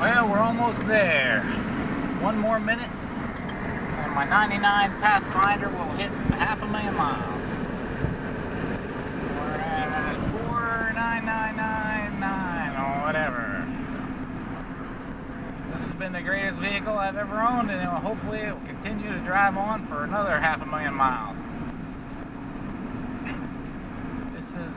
Well, we're almost there. One more minute, and my '99 Pathfinder will hit 500,000 miles. We're at 49999 or whatever. This has been the greatest vehicle I've ever owned, and hopefully it will continue to drive on for another 500,000 miles. This is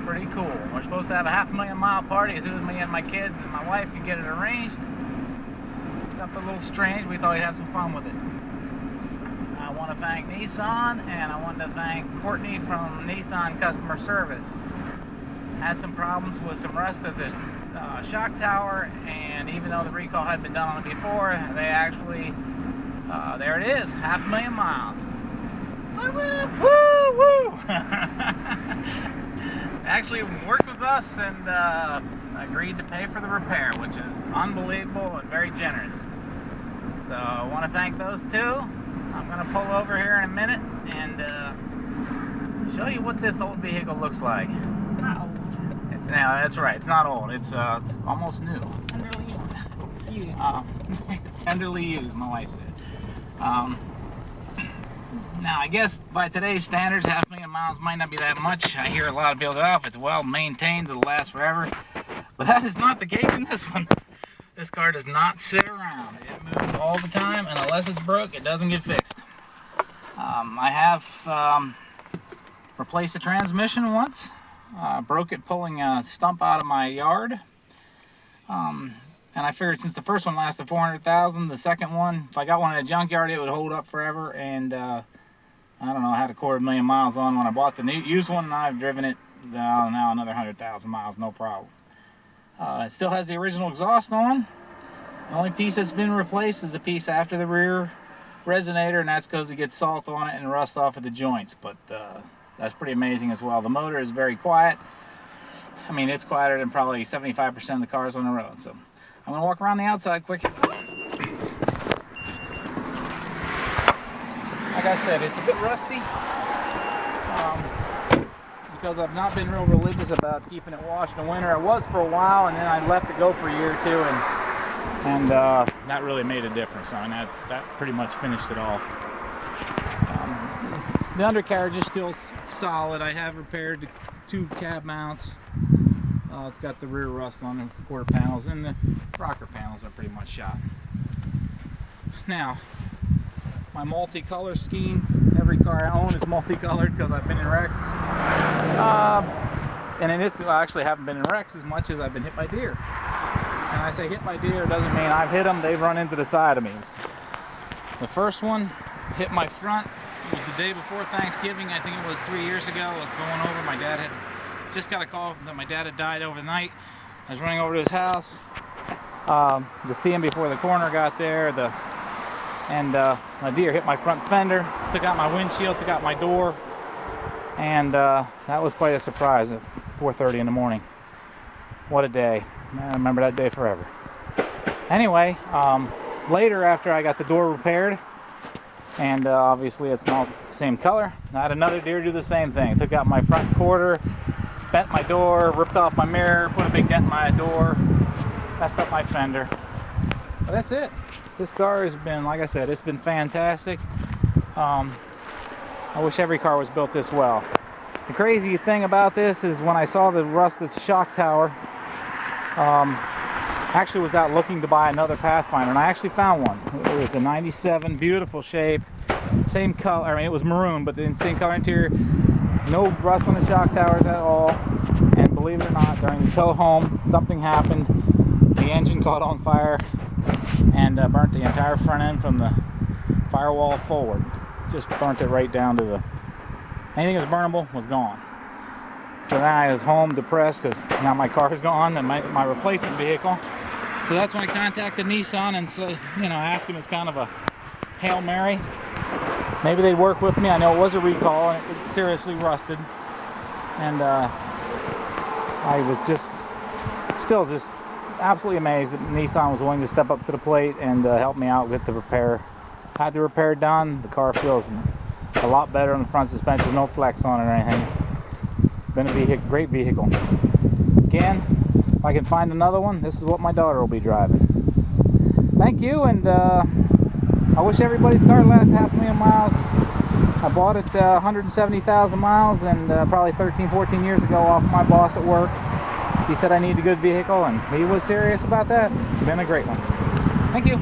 pretty cool. We're supposed to have a 500,000 mile party as soon as me and my kids and my wife can get it arranged. Something a little strange. We thought we'd have some fun with it. I want to thank Nissan, and I want to thank Courtney from Nissan Customer Service. Had some problems with some rust at the shock tower, and even though the recall had been done on it before, they actually, there it is, 500,000 miles. Woo woo woo! Actually worked with us and agreed to pay for the repair, which is unbelievable and very generous. So I want to thank those two. I'm going to pull over here in a minute and show you what this old vehicle looks like. Not old. It's now, that's right, it's not old. It's almost new. Tenderly used. It's tenderly used, my wife said. Now, I guess by today's standards, 500,000 miles might not be that much. I hear a lot of people go, oh, if it's well maintained, it'll last forever. But that is not the case in this one. This car does not sit around. It moves all the time, and unless it's broke, it doesn't get fixed. I have replaced the transmission once. Broke it pulling a stump out of my yard. And I figured since the first one lasted 400,000, the second one, if I got one in a junkyard, it would hold up forever. And I don't know, I had 250,000 miles on when I bought the new used one, and I've driven it now another 100,000 miles, no problem. It still has the original exhaust on. The only piece that's been replaced is the piece after the rear resonator, and that's because it gets salt on it and rust off at the joints. But that's pretty amazing as well. The motor is very quiet. I mean, it's quieter than probably 75% of the cars on the road. So I'm going to walk around the outside quick. Like I said, it's a bit rusty because I've not been real religious about keeping it washed in the winter. I was for a while, and then I left it go for a year or two, and that really made a difference. I mean, that pretty much finished it all. The undercarriage is still solid. I have repaired the two cab mounts. It's got the rear rust on the quarter panels, and the rocker panels are pretty much shot. Now, my multicolor scheme, every car I own is multicolored because I've been in wrecks. And in this, I actually haven't been in wrecks as much as I've been hit by deer. And I say hit by deer, it doesn't mean I've hit them, they've run into the side of me. The first one hit my front. It was the day before Thanksgiving, I think it was 3 years ago. I was going over, my dad had just got a call that my dad had died overnight. I was running over to his house to see him before the coroner got there. My deer hit my front fender, took out my windshield, took out my door, and that was quite a surprise at 4:30 in the morning. What a day. I remember that day forever. Anyway, later after I got the door repaired, and obviously it's not the same color, I had another deer do the same thing. Took out my front quarter, bent my door, ripped off my mirror, put a big dent in my door, messed up my fender. But that's it. This car has been, like I said, it's been fantastic. I wish every car was built this well. The crazy thing about this is when I saw the rusted shock tower, actually was out looking to buy another Pathfinder, and I actually found one. It was a 97, beautiful shape, same color, I mean it was maroon, but the same color interior, no rust on the shock towers at all. And believe it or not, during the tow home, something happened. The engine caught on fire and burnt the entire front end from the firewall forward. Just burnt it right down to the, anything that was burnable was gone. So then I was home depressed because now my car's gone and my replacement vehicle. So that's when I contacted Nissan and so, asked them as kind of a Hail Mary. Maybe they'd work with me. I know it was a recall and it's seriously rusted. And I was still absolutely amazed that Nissan was willing to step up to the plate and help me out with the repair. Had the repair done. The car feels a lot better on the front suspension. No flex on it or anything. Been a great vehicle. Again, If I can find another one, this is what my daughter will be driving. Thank you, and I wish everybody's car lasts 500,000 miles. I bought it 170,000 miles, and probably 13, 14 years ago off my boss at work. He said I need a good vehicle, and he was serious about that. It's been a great one. Thank you.